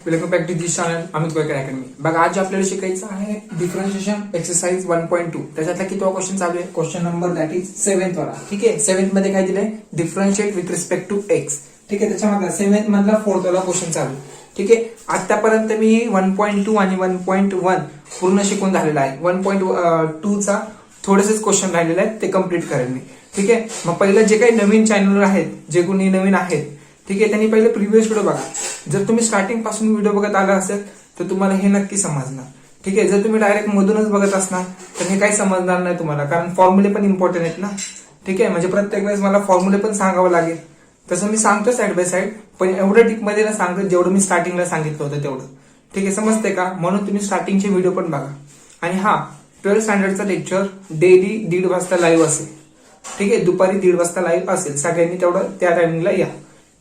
Welcome back to this channel Amit Goykar academy. बघा आज आपल्याला शिकायचं आहे डिफरन्शिएशन एक्सरसाइज 1.2. त्याच्यातला कितवा क्वेश्चन चालू आहे? Question number that is 7th वाला. ठीक आहे, 7th मध्ये काय दिलंय? Differentiate with respect to X. ठीक आहे, त्याच्यामधला 7th मधला 4th वाला क्वेश्चन चालू. ठीक आहे, आतापर्यंत मी 1.2 आणि 1.1 पूर्ण शिकून झालेला आहे. 1.2 चा थोडेसेच क्वेश्चन राहिलेले आहेत, ते कम्प्लीट करेन मी. ठीक आहे, मग पहिलं जे काही नवीन चॅनल आहेत, जे कोणी नवीन आहेत, ठीक आहे, त्यांनी पहिले प्रिव्हियस व्हिडिओ बघा. जर तुम्ही स्टार्टिंग पासून व्हिडिओ बघत आला असेल तर तुम्हाला हे नक्की समजणार. ठीक आहे, जर तुम्ही डायरेक्ट मधूनच बघत असणार तर हे काही समजणार नाही तुम्हाला, कारण फॉर्म्युले पण इम्पॉर्टंट आहेत ना. ठीक आहे, म्हणजे प्रत्येक वेळेस मला फॉर्म्युले पण सांगावं लागेल. तसं मी सांगतो साईड बाय साईड, पण एवढं डीप मध्ये ना सांगतो जेवढं मी स्टार्टिंगला सांगितलं होतं तेवढं. ठीक आहे, समजते का? म्हणून तुम्ही स्टार्टिंगचे व्हिडिओ पण बघा. आणि हा 12th स्टँडर्डचा लेक्चर डेली 1:30 वाजता लाईव्ह असेल. ठीक आहे, दुपारी 1:30 वाजता लाईव्ह असेल. सगळ्यांनी तेवढं त्या टायमिंगला या.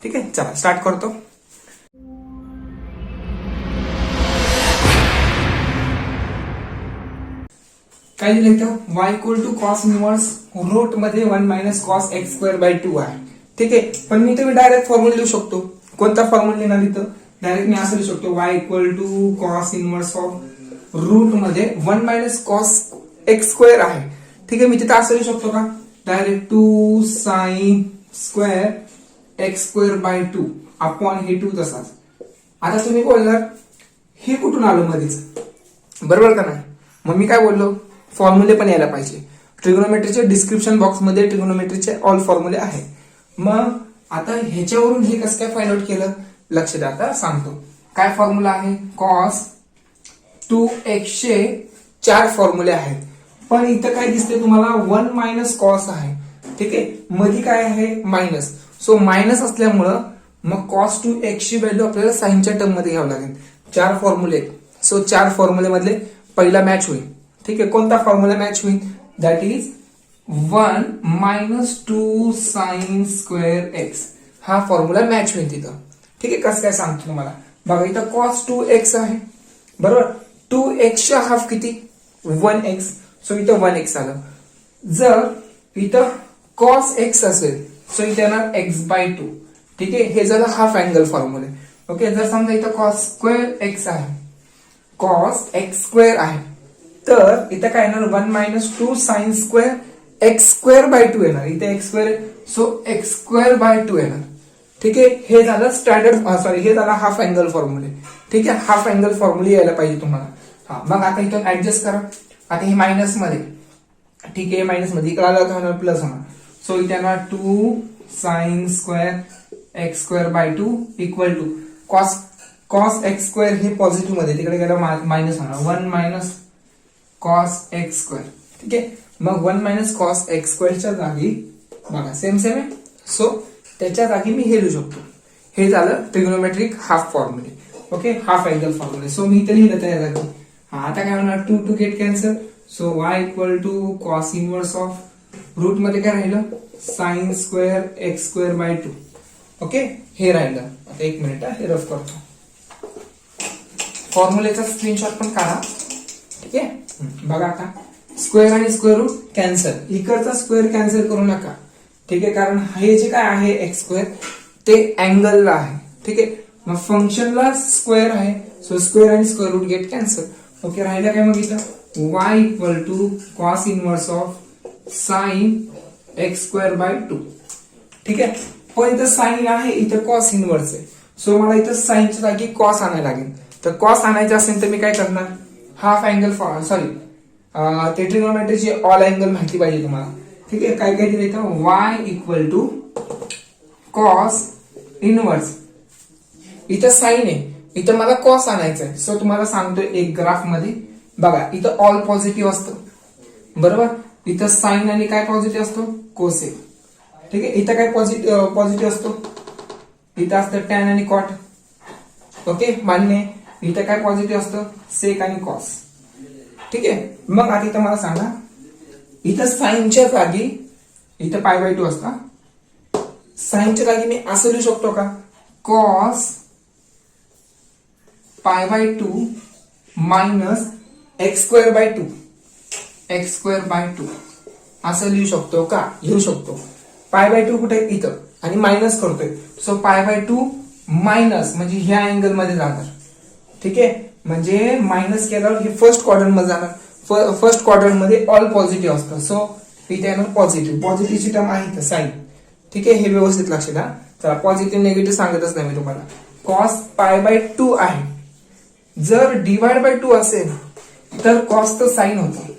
ठीक आहे, चला स्टार्ट करतो. काय दिलं इथं? y equal to cos inverse root मध्ये 1 minus cos X square by 2 आहे. ठीक आहे, पण मी तुम्ही डायरेक्ट फॉर्म्युला लिहू शकतो. कोणता फॉर्म्युला लिहिणार इथं? डायरेक्ट मी असं लिहू शकतो, y equal to cos inverse of root मध्ये 1 मायनस कॉस एक्स स्क्वेअर आहे. ठीक आहे, मी तिथं असं लिहू शकतो का? Direct 2 sine square x square by 2 upon हे 2 तसाच. आता तुम्ही बोलणार हे कुठून आलं मध्येच, बरोबर का नाही? मग मी काय बोललो, फॉर्म्युले पण यायला पाहिजे. ट्रिग्नोमेट्रीचे डिस्क्रिप्शन बॉक्स मध्ये ट्रिग्नोमेट्रीचे ऑल फॉर्म्युले आहे. मग आता ह्याच्यावरून हे कसं काय फाइंड आउट केलं? लक्ष द्या, आता सांगतो. काय फॉर्म्युला आहे? कॉस 2x चे 4 फॉर्म्युले आहेत, पण इथं काय दिसते तुम्हाला? 1 मायनस कॉस आहे. ठीक आहे, मध्ये काय आहे? मायनस. सो मायनस असल्यामुळं मग कॉस 2x ची व्हॅल्यू आपल्याला साइनच्या टर्म मध्ये घ्यावं लागेल. 4 फॉर्म्युले, सो 4 फॉर्म्युले मधले पहिला मॅच होईल. ठीक आहे, कोणता फॉर्म्युला मॅच होईल? That is 1 minus 2 sine square x. हा फॉर्म्युला मॅच होईल तिथं. ठीक आहे, कसं काय सांगतो तुम्हाला. बघा इथं कॉस 2x आहे, बरोबर. 2x चा हाफ किती? 1x. सो इथं 1x आलं. जर इथं कॉस एक्स असेल सो इथे येणार x बाय 2. ठीक आहे, हे झालं हाफ अँगल फॉर्म्युले. ओके, जर समजा इथं कॉस स्क्वेअर एक्स आहे, कॉस एक्स स्क्वेअर आहे, तर इथं काय येणार? 1 minus 2 sine square x square by 2 येणार. इथे x square, so x square by 2 येणार. ठीक आहे, हे झालं स्टँडर्ड, सॉरी हे झालं हाफ अँगल फॉर्म्युले. ठीक आहे, हाफ अँगल फॉर्म्युले यायला पाहिजे तुम्हाला. हा, मग आता इथं ऍडजस्ट करा. आता हे मायनस मध्ये, ठीक आहे, मायनस मध्ये इकडे आलं तर प्लस होणार. सो इथे येणार 2 sine square x square by 2 equal to cos X square हे पॉझिटिव्ह मध्ये, तिकडे गेला मायनस होणार. 1 मायनस कॉस एक्स स्क्वेअर. ठीक आहे, मग 1 मायनस कॉस एक्स स्क्वेअरच्या जागी बघा सेम आहे, सो त्याच्या जागी मी हे लिहू शकतो. हे झालं ट्रिग्नोमेट्रिक हाफ फॉर्म्युले. ओके, हाफ अँगल फॉर्म्युले. सो मी इथे लिहिलं त्या जागी. हा, आता काय होणार? 2 to get cancel. So y equal to cos inverse of root मध्ये काय राहिलं? Sine square x square by 2. Okay, हे राहिलं. आता एक मिनिट हे रफ करतो. फॉर्म्युलेचा स्क्रीनशॉट पण काढा. ठीक आहे, बघा आता स्क्वेअर आणि स्क्वेअर रूट कॅन्सल. इकडचा स्क्वेअर कॅन्सल करू नका. ठीक आहे, कारण हे जे काय आहे एक्स स्क्वेअर ते अँगलला आहे. ठीक आहे, मग फंक्शनला स्क्वेअर आहे, सो स्क्वेअर आणि square root get cancel. Okay, राहिलं काय मग इथं? y equal to cos inverse of sine X square by 2. ठीक आहे, पण इथं साइन आहे, इथं कॉस इनवर्स आहे. सो मला इथं साइनच्या जागी कॉस आणायला लागेल. तर कॉस आणायचं असेल तर मी काय करणार? हाफ अँगल, सॉरी ते ट्रिग्नोमेट्रीची ऑल अँगल माहिती पाहिजे तुम्हाला. ठीक आहे, काय काय दिलं इथं? y equal to cos inverse, इथं साइन आहे, इथं मला कॉस आणायचं आहे. सो तुम्हाला सांगतोय एक ग्राफ मध्ये बघा, इथं ऑल पॉझिटिव्ह असतं, बरोबर. इथं साइन आणि काय पॉझिटिव्ह असतो? कोसेक. ठीक आहे, इथं काय पॉझिटिव्ह असतो? इथं असतं टॅन आणि कॉट. ओके, मान्य. इथं काय पॉझिटिव्ह असतं? सेक आणि कॉस. ठीक आहे, मग आता इथं मला सांगा, इथं साइनच्या जागी इथं पाय बाय 2 असता, साइनच्या जागी मी असं लिहू शकतो का? Cos pi by 2 minus x square by 2, x square by 2 असं लिहू शकतो का? लिहू शकतो. पाय बाय 2 कुठे? इथं, आणि मायनस करतोय. सो पाय बाय 2 मायनस म्हणजे ह्या अँगल मध्ये जाणार. ठीक आहे, म्हणजे मायनस केल्यावर हे फर्स्ट क्वाड्रंट मध्ये जाणार, फर्स्ट क्वाड्रंट मध्ये ऑल पॉझिटिव्ह असतं, सो इथे येणार पॉझिटिव्ह, पॉझिटिव्हची टर्म आहे साइन. ठीक आहे, हे व्यवस्थित लक्षात द्या. चला पॉझिटिव्ह निगेटिव्ह सांगतच नाही मी तुम्हाला. कॉस पाय बाय 2 आहे, जर डिवाइड बाय 2 असेल तर कॉसचं साइन होतं.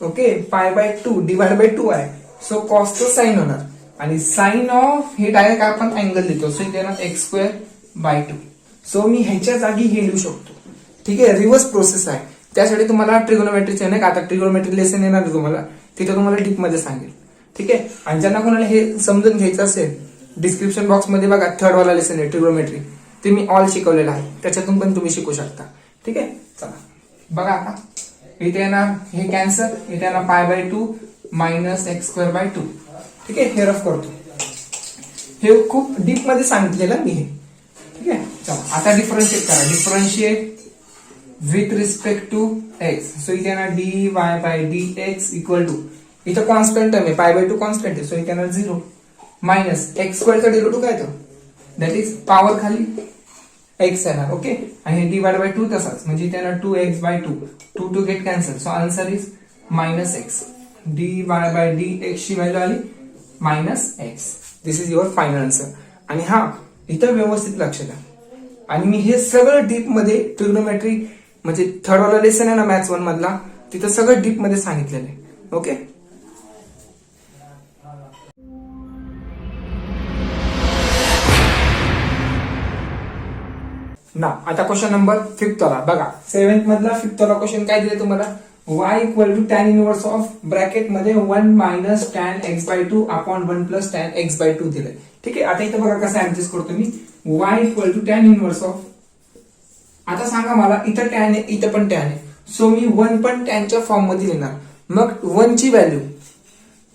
ओके, पाय बाय 2 डिवाइड बाय 2 आहे, सो कॉसचं साइन होणार, आणि साइन ऑफ हे डायरेक्ट आपण अँगल लिहितो, सो इथे येणार एक्स स्क्वेअर बाय 2. सो मी ह्याच्या जागी हे लिहू शकतो. ठीक आहे, रिव्हर्स प्रोसेस आहे. त्यासाठी तुम्हाला ट्रिगोनोमेट्रीचे नाही का, आता ट्रिगोनोमेट्री लेसन येणार आहे तुम्हाला, तिथे तुम्हाला डीप मध्ये सांगेल. ठीक आहे, आणि ज्यांना कोणाला हे समजून घ्यायचं असेल, डिस्क्रिप्शन बॉक्स मध्ये बघा थर्ड वाला लेसन आहे ट्रिगोनोमेट्री, ते मी ऑल शिकवलेलं आहे, त्याच्यातून पण तुम्ही शिकू शकता. ठीक आहे, चला बघा आता इथे येणार हे कॅन्सल, इथे येणार पाय by 2 minus x square by 2. ठीक आहे, हे रफ करतो, हे खूप डीप मध्ये सांगितलेलं मी हे. ठीक आहे, चला आता डिफरन्शिएट करा, differentiate with respect to X. So इथे येणार D Y by D X equal to, इथं कॉन्स्टंट टर्म आहे, पाय बाय 2 कॉन्स्टंट आहे, सो इथे येणार 0 मायनस एक्स स्क्वेअरचा डेरिव्हेटिव्ह काय तो, दॅट इज पॉवर खाली एक्स येणार. ओके, आणि हे डिवाइड बाय 2 तसाच, म्हणजे इथे येणार 2x by 2, 2 to get cancel, so answer is minus X. D Y by D X ची व्हॅल्यू आली minus X. This is your final answer. आणि हा इथं व्यवस्थित लक्ष द्या, आणि मी हे सगळं डीप मध्ये ट्रिग्नोमेट्री म्हणजे थर्ड वाला लेसन आहे ना मॅथ्स 1 मधला, तिथं सगळं डीप मध्ये सांगितलेलं आहे. ओके, ना आता क्वेश्चन नंबर 5 वाला बघा. 7th मधला 5th वाला क्वेश्चन काय दिले तुम्हाला, y equal to tan inverse of bracket मध्ये 1 minus tan x by 2 upon 1 plus tan x by 2 दिलंय. ठीक आहे, आता इथं बघा कसं ऍडजस्ट करतो मी, y equal to tan inverse of, आता सांगा मला इथं टॅन आहे इथं पण टॅन आहे, सो मी 1 पण टॅनच्या फॉर्म मध्ये लिहिणार. मग 1 ची व्हॅल्यू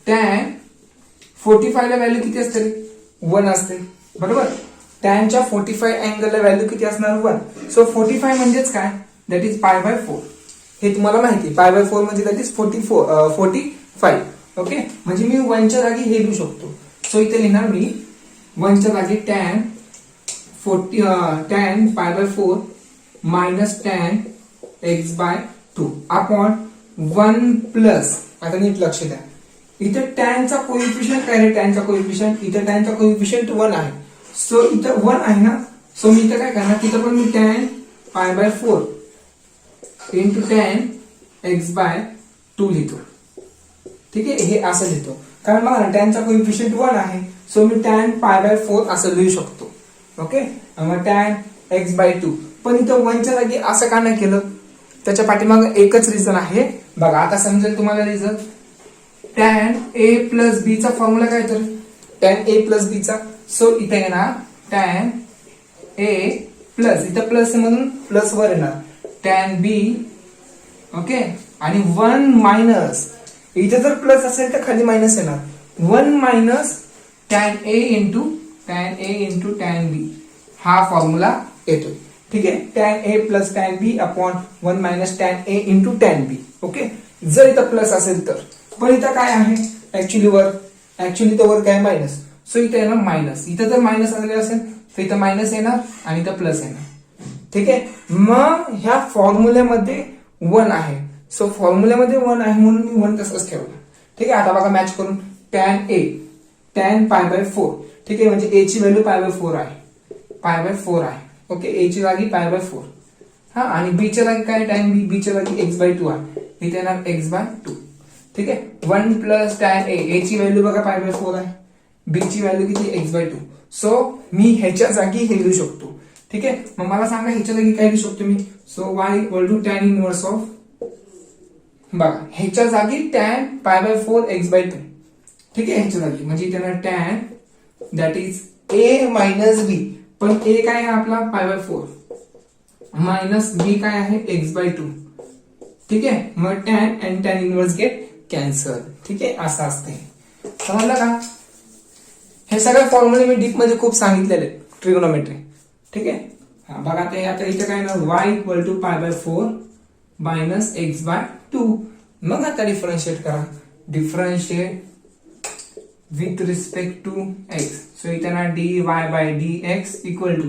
टॅन 45 ला व्हॅल्यू किती असते, 1 असते बरोबर. टॅनच्या 45 अँगलला व्हॅल्यू किती असणार, 1. सो 45 म्हणजेच काय, दॅट इज पाय बाय 4. हे तुम्हाला माहिती, पाय बाय 4 म्हणजे दॅट इज 45. ओके, म्हणजे मी 1 च्या जागी हे लिहू शकतो. सो इथे लिहिणार मी 1 च्या जागी tan tan pi by 4 minus tan x by 2 upon 1 plus, आता नीट लक्ष द्या, इथे टॅनचा कोइफिशियंट काय रे, टॅनचा कोइफिशियंट, इथे टॅनचा कोइफिशियंट 1 आहे, सो इथं 1 आहे ना, सो मी इथं काय करणार, तिथं पण मी tan pi by 4 into tan x by 2 लिहितो. ठीक आहे, हे असं लिहितो, कारण बघा ना टॅनचा कोइफिशियंट 1 आहे, सो मी टॅन पाय बाय 4 असं लिहू शकतो. ओके, मग टॅन एक्स बाय 2, पण इथं 1 च्या जागी असं का नाही केलं, त्याच्या पाठीमाग एकच रिझन आहे बघा. आता समजेल तुम्हाला रिझन, टॅन ए प्लस बी चा फॉर्म्युला काय, तर टॅन ए प्लस बी चा, सो इथे येणार टॅन ए प्लस, इथं प्लस म्हणून प्लस वर येणार टॅन बी. ओके, आणि 1 मायनस, इथे जर प्लस असेल तर खाली मायनस येणार, 1 minus tan A into tan बी, हा फॉर्म्युला येतो. ठीक आहे, tan A plus tan B upon 1 minus tan A into tan B. Okay, जर इथं प्लस असेल तर, पण इथं काय आहे ऍक्च्युली तर वर काय मायनस, सो इथं येणार मायनस. इथं जर मायनस आलेले असेल तर इथं मायनस येणार आणि इथं प्लस येणार. ठीक आहे, मग ह्या फॉर्म्युल्यामध्ये 1 आहे, सो फॉर्म्युल्यामध्ये 1 आहे म्हणून मी 1 तसंच ठेवलं. ठीक आहे, आता बघा मॅच करून, tan A tan pi by 4. ठीक आहे, म्हणजे ए ची व्हॅल्यू पाय बाय 4 आहे, पाय बाय 4 आहे. ओके, ए ची जागी पाय बाय 4, हा, आणि बी च्या जागी काय, टॅन बी, बी च्या जागी एक्स बाय 2 आहे, इथे येणार एक्स बाय 2. ठीक आहे, 1 प्लस टॅन ए ची व्हॅल्यू बघा पाय बाय 4 आहे, बी ची व्हॅल्यू किती, एक्स बाय 2. सो मी ह्याच्या जागी हे लिहू शकतो. ठीक आहे, मग मला सांगा ह्याच्या जागी काय लिहू शकतो मी, so y equal to tan inverse of, बघा ह्याच्या जागी tan pi by 4 x by 2. ठीक आहे, ह्याच्या जागी म्हणजे इथे येणार tan that is a minus b, पण ए काय आहे आपला पाय बाय 4 मायनस बी काय आहे एक्स बाय 2. ठीक आहे, मग tan and tan inverse get cancel. ठीक आहे, असं असते, समजलं का. हे सगळे फॉर्म्युले मी डीप मध्ये खूप सांगितलेले ट्रिगोनोमेट्री. ठीक आहे, हा बघा ते आता इथे काय ना, y equal to pi by 4 minus X by 2. मग आता डिफरन्शिएट करा, differentiate with respect to X, so इथे ना D Y by D X equal to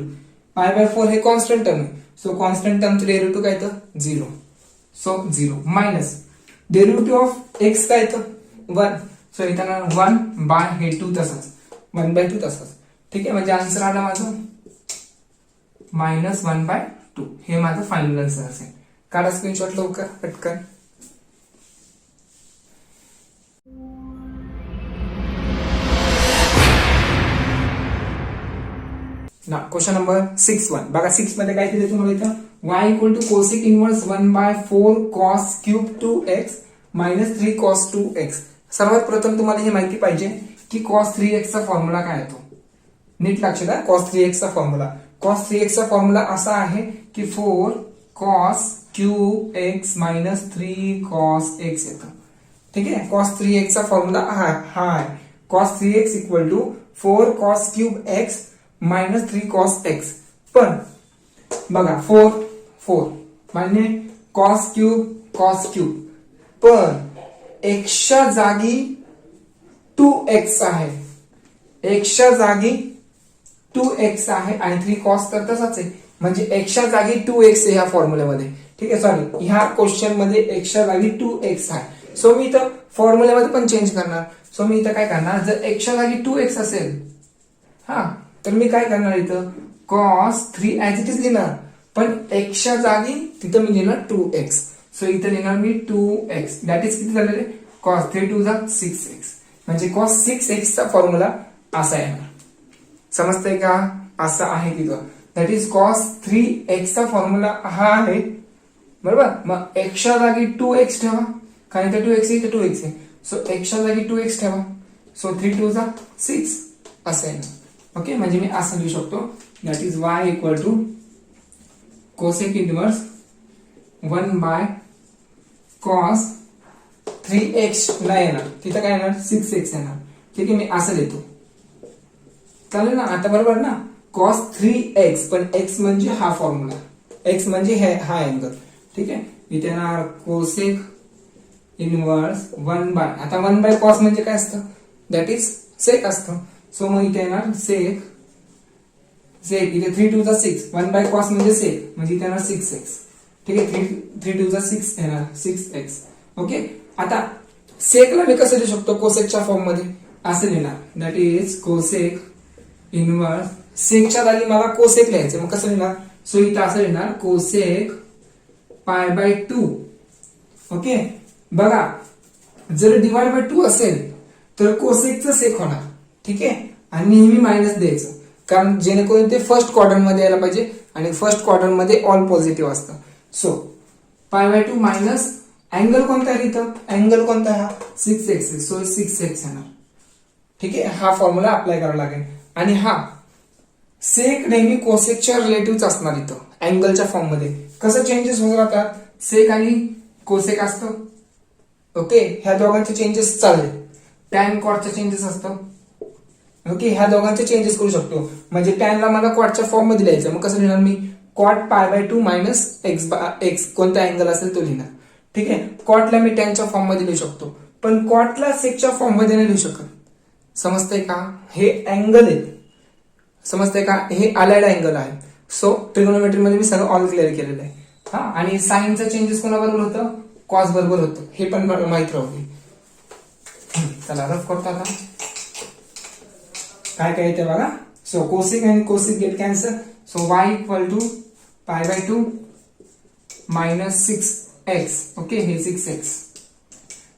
pi by 4 हे कॉन्स्टंट टर्म आहे, सो कॉन्स्टंट टर्मचं डेरिव्हेटिव्ह काय येतं 0. So 0 minus derivative of X काय येतं 1. सो इथं 1 बाय हे 2 तसंच 1/2 तसंच. ठीक आहे, म्हणजे आन्सर आला माझं -1/2. हे माझं फायनल आन्सर असेल. काढा स्क्रीनशॉट लवकर पटकन. ना क्वेश्चन नंबर 6-1 बघा. 6 मध्ये काय दिलं तुम्हाला इथं y equal to cosec inverse 1/4 cos cube 2x minus 3 cos 2x. सर्वात प्रथम तुम्हाला हे माहिती पाहिजे की cos 3x चा फॉर्म्युला काय येतो. नीट लक्षात द्या. cos 3x चा फॉर्म्युला असा आहे की 4 cos cube x minus 3 cos x येतं. ठीक आहे, cos 3x चा फॉर्म्युला हा आहे. cos 3x equal to 4 cos cube x minus 3 cos x. पण बघा 4 म्हणजे cos क्यूब पण एक्सच्या जागी 2x आहे. एक्सच्या जागी 2x आहे आणि 3 cos तर तसाच आहे. म्हणजे एक्सच्या जागी 2x आहे ह्या फॉर्म्युल्यामध्ये. ठीक आहे, सॉरी ह्या क्वेश्चन मध्ये एक्सच्या जागी 2x आहे. सो मी इथं फॉर्म्युल्यामध्ये पण चेंज करणार. सो मी इथं काय करणार, जर एक्सच्या जागी 2x असेल हा तर मी काय करणार इथं cos 3 ऍज इट इज लिहिणार. पण एक्सच्या जागी तिथं मी लिहिणार 2x. सो इथं लिहिणार मी 2x दॅट इज किती झालेले cos 3 2 6x. म्हणजे cos 6x चा फॉर्म्युला असा येणार. समजतंय का, असा आहे तिथं. दॅट इज cos 3x चा फॉर्म्युला हा आहे बरोबर. मग एक्सच्या जागी 2x ठेवा कारण इथे 2x इथे 2x आहे. सो एक्सच्या जागी 2x ठेवा. सो 3 2 6 असं आहे. ओके, म्हणजे मी असं लिहू शकतो that is y equal to cosec inverse 1/cos 3x नाही येणार, तिथं काय येणार 6x येणार. ठीक आहे, मी असं लिहितो चालेल ना. आता बरोबर ना, cos 3x पण x म्हणजे हा फॉर्म्युला, x म्हणजे हा अँगल. ठीक आहे, इथे येणार कोसेक इनवर्स 1/, आता 1/cos म्हणजे काय असतं दॅट इज सेक असतं. सो मग इथे येणार सेक इथे 3 2 6 1/cos म्हणजे सेक म्हणजे इथे येणार 6x. ठीक आहे, 3 2 6 येणार 6x. ओके, आता सेकला मी कसं लिहू शकतो कोसेकच्या फॉर्म मध्ये असं लिहिणार दॅट इज कोसेक इनवर्स सेकच्या जागी मला कोसेक लिहायचं. मग कसं लिहिणार, सो इथं असं लिहिणार कोसेक π/2. ओके, बघा जर डिवाइड बाय 2 असेल तर कोसेकचं सेक होणार. ठीक आहे, आणि नेहमी मायनस द्यायचं कारण जेणेकरून ते फर्स्ट क्वाड्रंट मध्ये यायला पाहिजे आणि फर्स्ट क्वाड्रंट मध्ये ऑल पॉझिटिव्ह असतं. सो π/2 मायनस अँगल कोणता आहे इथं, अँगल कोणता हा 6x. सो 6x येणार. ठीक आहे, हा फॉर्म्युला अप्लाय करावा लागेल. आणि हा सेक नेहमी कोसेकच्या रिलेटिव्ह असणार इथं अँगलच्या फॉर्म मध्ये. कसं चेंजेस होत राहतात, सेक आणि कोसेक असतं. ओके, ह्या दोघांचे चेंजेस चालले. टॅन कॉटचे चेंजेस असतं. ओके, ह्या दोघांचे चेंजेस करू शकतो. म्हणजे टॅनला मला कॉटच्या फॉर्म मध्ये लिहायचं. मग कसं लिहिणार मी कॉट π/2 मायनस x कोणता अँगल असेल तो लिहिणार. ठीक आहे, कॉटला मी टॅनच्या फॉर्म मध्ये लिहू शकतो पण कॉटला सेकच्या फॉर्म मध्ये नाही लिहू शकत. समजतंय का, हे अँगल आहे. समजतंय का, हे अलाइड अँगल आहे. सो ट्रिग्नोमेट्री मध्ये मी सगळं ऑल क्लिअर केलेलं आहे. हा, आणि साइनचं चेंजेस कोणाबरोबर होतं, कॉस बरोबर होतं. हे पण माहित राहू दे. चला रफ करतो आता. काय काय येते बघा. सो कोसेक आणि cosec get cancel. So y equal to π/2 minus 6x. Okay, हे 6x.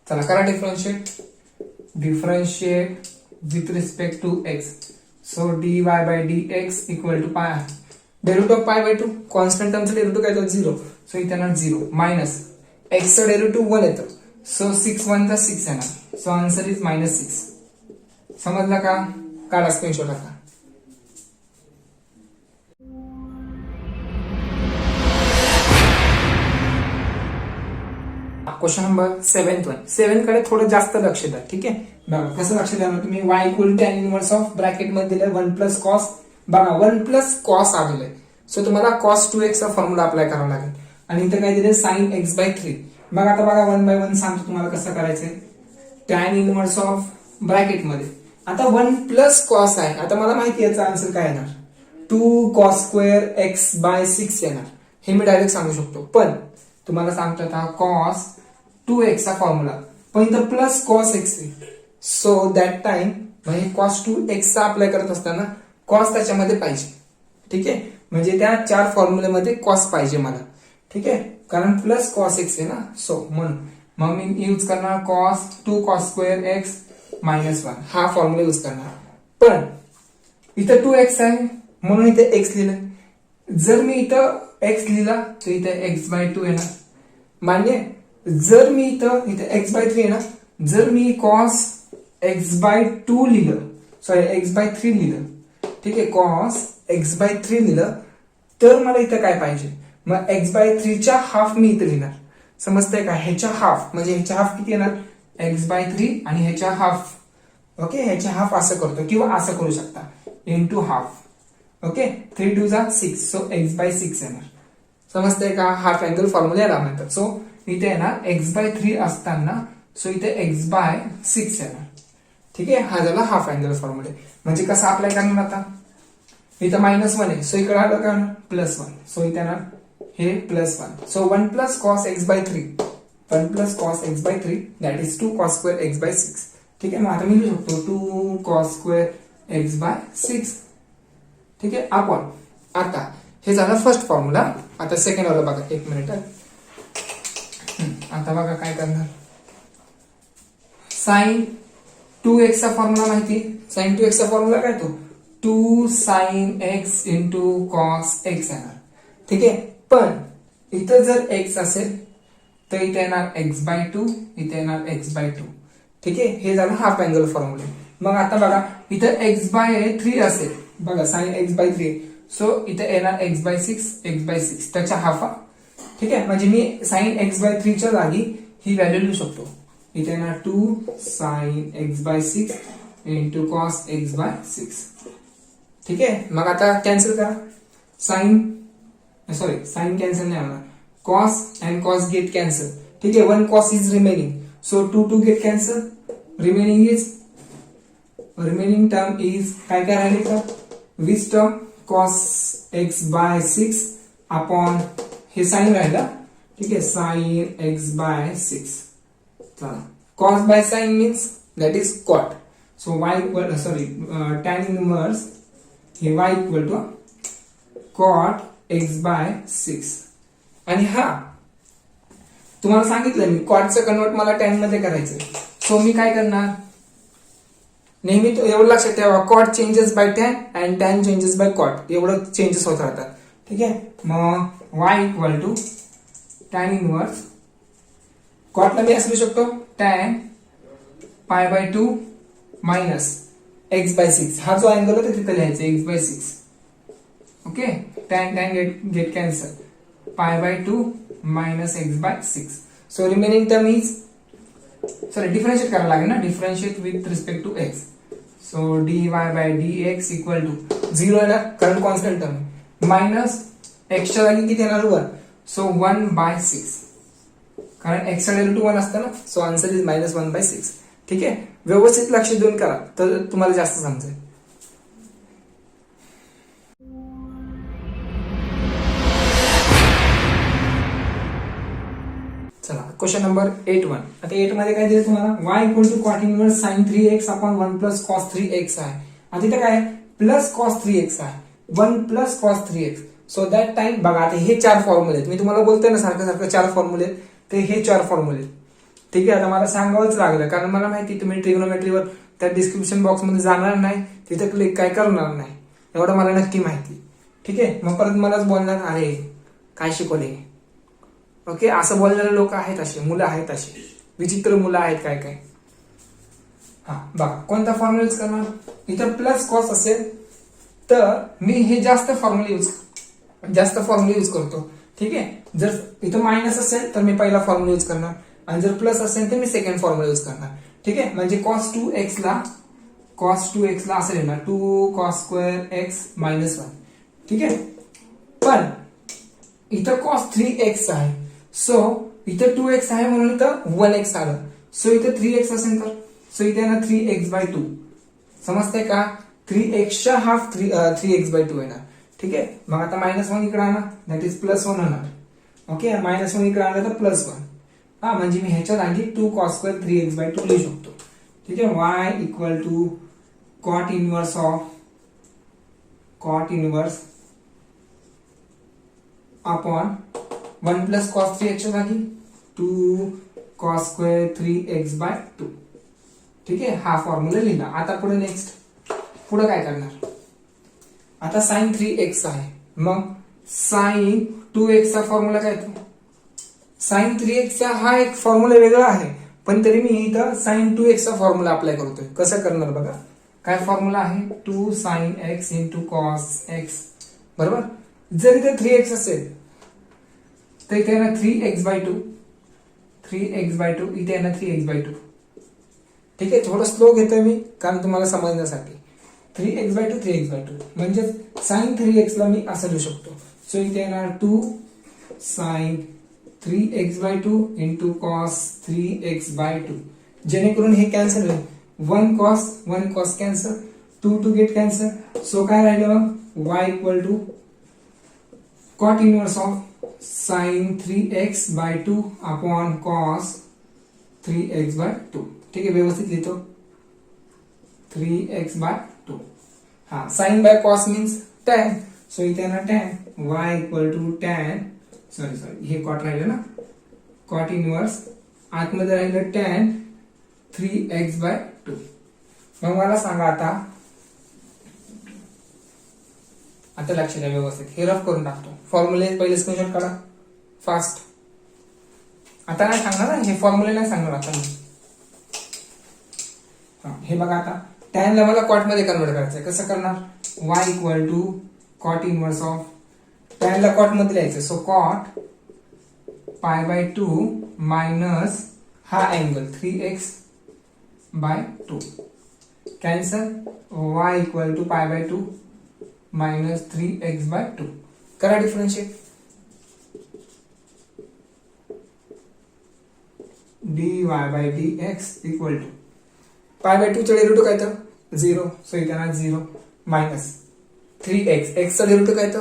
चला करा differentiate with respect to x. So dy/dx equal to pi derivative of π/2 constant टर्मचं डेरिव्हेटिव्ह काय येतं 0. सो इथे येणार 0 मायनस x चं डेरिव्हेटिव्ह 1 येतं. सो 6 1 6 येणार. So answer is -6. समजलं का, काढा स्क्रीनशॉट आता. क्वेश्चन नंबर 7 कडे थोडं जास्त लक्ष द्या. ठीक आहे, बघा कसं लक्ष द्या तुम्ही. y equal tan inverse of bracket मध्ये दिलंय 1 + cos. बघा 1 + cos आलेलं आहे. सो तुम्हाला cos 2x चा फॉर्म्युला अप्लाय करावा लागेल. आणि इथे काय दिलंय sin x/3. बघा आता बघा 1/1 सांगतो तुम्हाला कसं करायचंय. टॅन इनवर्स ऑफ ब्रॅकेट मध्ये आता 1 + cos आहे. आता मला माहिती याचा आन्सर काय येणार 2 cos² x/6 येणार. हे मी डायरेक्ट सांगू शकतो. पण तुम्हाला सांगतो आता कॉस 2x चा फॉर्म्युला, पण इथं प्लस कॉस एक्स आहे. सो दॅट टाइम म्हणजे कॉस 2x चा अप्लाय करत असताना कॉस त्याच्यामध्ये पाहिजे. ठीक आहे, म्हणजे त्या 4 फॉर्म्युलेमध्ये कॉस पाहिजे मला. ठीक आहे, कारण प्लस कॉस एक्स आहे ना. सो म्हणून मग मी यूज करणार cos 2 cos square x minus 1 हा फॉर्म्युला यूज करणार. पण इथं 2x आहे म्हणून इथे x लिहिलं. जर मी इथं x लिहिला तर इथे x/2 येणार. मान्य. जर मी इथं x/3 येणार. जर मी कॉस x/2 लिहिलं, सॉरी x/3 लिहिलं, ठीक आहे, कॉस x/3 लिहिलं तर मला इथं काय पाहिजे, मग x/3 च्या हाफ मी इथं लिहिणार. समजतंय का? ह्याच्या हाफ म्हणजे ह्याच्या हाफ किती येणार, x/3 आणि ह्याच्या हाफ. ओके, ह्याच्या हाफ असं करतो किंवा असं करू शकता इंटू हाफ. ओके, 3 2 जा 6, सो x/6 येणार. समजतंय का? हाफ अँगल फॉर्म्युला याला म्हणतात. सो इथे येणार x/3 असताना, सो इथे x/6 येणार. ठीक आहे, हा झाला हाफ अँगल फॉर्म्युला. म्हणजे कसं अप्लाय करणार आता, इथं -1 आहे, सो इकडे आलं का +1, सो इथे येणार हे +1. So 1 plus cos x/3, 1 plus cos x/3 that is 2 cos square x/6. ठीक आहे, मग आता मी लिहू शकतो 2 कॉस स्क्वेअर x/6. ठीक आहे, आपण आता हे झालं फर्स्ट फॉर्म्युला. आता सेकंड वाला बघा, 1 मिनिट. आता बघा काय करणार, साइन 2x चा फॉर्म्युला माहिती. साइन 2x चा फॉर्म्युला काय, तो 2 sine x into cos x येणार. ठीक आहे, पण इथं जर x असेल तर इथे येणार x/2, इथे येणार x/2. ठीक आहे, हे झालं हाफ अँगल फॉर्म्युला. मग आता बघा इथं x/3 असेल, बघा साइन x/3, सो इथे येणार x/6 त्याच्या हाफ. ठीक आहे, म्हणजे मी साइन x/3 च्या जागी ही व्हॅल्यू लिहू शकतो. इथे येणार 2 sign x/6 into cos x/6. ठीक आहे, मग आता कॅन्सल करा. साइन कॅन्सल नाही होणार, cos and cos get cancel. ठीक आहे, 1 cos is remaining, so 2 get cancel. Remaining term is काय राहिले का, which term cos x/6 upon हे साइन राहिला. ठीक आहे, साइन x/6. चला, cos by sine means that is cot. So y tan inverse हे y equal to cot x/6. आणि हा तुम्हाला सांगितलं मी कॉटचं कन्वर्ट मला टॅन मध्ये करायचं. सो मी काय करणार, नेहमी एवढं लक्षात ठेवा, cot changes by tan and tan changes by cot, एवढं चेंजेस होत राहतात. ठीक आहे, मग y equal to tan inverse कॉटला मी असू शकतो टॅन π/2 मायनस x/6. हा जो अँगल होता तिथे लिहायचं x/6. Okay, tan get cancel, π/2 minus x/6. So remaining term is, sorry differentiate करायला लागेल ना, differentiate with respect to x. So dy/dx equal to 0 येणार कारण कॉन्स्टंट टर्म, मायनस x च्या जागी किती येणार 1, सो 1/6 कारण x चा डेरिव्हेटिव्ह 1 असतं ना. So answer is -1/6. ठीक आहे, व्यवस्थित लक्ष देऊन करा तर तुम्हाला जास्त समजेल. चला, क्वेश्चन नंबर 8-1. आता 8 मध्ये काय दिलं तुम्हाला, y equal to cot inverse sine 3x upon 1 plus cos 3x आहे. आणि तिथे काय प्लस कॉस 3x आहे, 1 plus cos 3x. So that time बघा, आता हे 4 फॉर्म्युले आहेत. मी तुम्हाला बोलतोय ना सारखं 4 फॉर्म्युले, ते हे 4 फॉर्म्युले. ठीक आहे, आता मला सांगावंच लागलं कारण मला माहिती तुम्ही ट्रिग्नोमेट्रीवर त्या डिस्क्रिप्शन बॉक्स मध्ये जाणार नाही, तिथे क्लिक काय करणार नाही, एवढं मला नक्की माहिती. ठीक आहे, मग परत मलाच बोलणार अरे काय शिकवले. ओके, असं बोलणारे लोक आहेत, असे मुलं आहेत, असे विचित्र मुलं आहेत काय काय. हा बघा, कोणता फॉर्म्युला यूज करणार, इथं प्लस कॉस असेल तर मी हे जास्त फॉर्म्युला यूज करतो. ठीक आहे, जर इथं मायनस असेल तर मी पहिला फॉर्म्युला यूज करणार, आणि जर प्लस असेल तर मी सेकंड फॉर्म्युला यूज करणार. ठीक आहे, म्हणजे cos 2x ला असं लिहिणार 2 cos स्क्वेअर x मायनस 1. ठीक आहे, पण इथं cos 3x आहे, सो इथं 2x आहे म्हणून इथं 1x आलं. सो इथं 3x असेल तर, सो इथे ना 3x/2. समजतंय का, 3x च्या हाफ 3x/2 येणार. ठीक आहे. मग आता -1 इकडे आणा, दॅट इज +1 होणार. ओके, -1 इकडे आणलं तर +1. हा, म्हणजे मी ह्याच्या जागी 2 cos स्क्वेअर 3x/2 लिहू शकतो. ठीक आहे. y equal to cot inverse of upon 1 plus cos 3x च्या जागी 2 cos स्क्वेअर 3x/2. ठीक आहे. हा फॉर्म्युला लिहिला. आता पुढे नेक्स्ट पुढे काय करणार, आता sin 3x आहे, मग sin 2x चा फॉर्म्युला काय येतो, sin 3x चा हा एक फॉर्म्युला वेगळा आहे, पण तरी मी इथं sin 2x चा फॉर्म्युला अप्लाय करतोय. कसं करणार बघा, काय फॉर्म्युला आहे, 2 sin x into cos x बरोबर. जर इथे 3x असेल तर इथे ना 3x/2 इथे ना 3x/2. ठीक आहे. थोडं स्लो घेतोय मी कारण तुम्हाला समजण्यासाठी. 3x/2 म्हणजे sin 3x ला मी असं लिहू शकतो. सो इथे येणार 2 sin 3x/2 into cos 3x/2. जेणेकरून हे कॅन्सल होईल. 1 cos cancel, 2 get cancel. So काय राहिलं मग, y equal to cot inverse of sin 3x/2 upon cos 3x/2. ठीक आहे. व्यवस्थित लिहितो 3x/2. हा, sin by cos means tan. So इथे ना tan y equal to tan, sorry हे cot राहिलं ना, cot इनवर्स आतमध्ये राहिलं tan 3x/2. मग मला सांगा आता लक्ष द्या व्यवस्थित, हे रफ करून टाकतो. फॉर्म्युले पहिले स्क्रीनशॉट काढा फास्ट. आता नाही सांगणार ना, हे फॉर्म्युले नाही सांगणार आता मी. हे बघा, आता tan ला मला कॉट मध्ये कन्वर्ट करायचंय. कसं करणार, y equal to cot inverse of tan ला कॉट मध्ये लिहायचं. सो कॉट π/2 मायनस हा angle 3x/2 cancel. y equal to π/2 minus 3x/2. करा डिफरन्शिएट. dy/dx इक्वल टू π/2 चा डेरिव्हेटिव्ह काय तर 0. सो इथे ना 0 मायनस 3x, x चा डेरिव्हेटिव्ह काय तर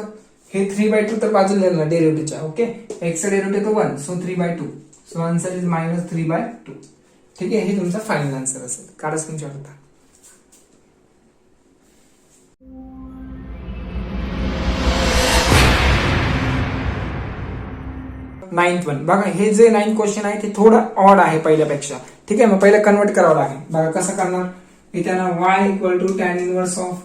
हे 3/2 तर बाजूला लिहिलं डेरिव्हेटिव्हच्या. ओके, x चा डेरिव्हेटिव्ह तो 1, सो 3/2. So answer is -3/2. ठीक आहे. हे तुमचा फायनल आन्सर असेल. काढा स्क्रीनशॉट आता. नाइन्थ वन बघा, हे जे 9 क्वेश्चन आहे ते थोडं ऑड आहे पहिल्यापेक्षा. ठीक आहे. मग पहिलं कन्वर्ट करावं लागेल. बघा कसं करणार, इथे ना y equal to tan inverse of,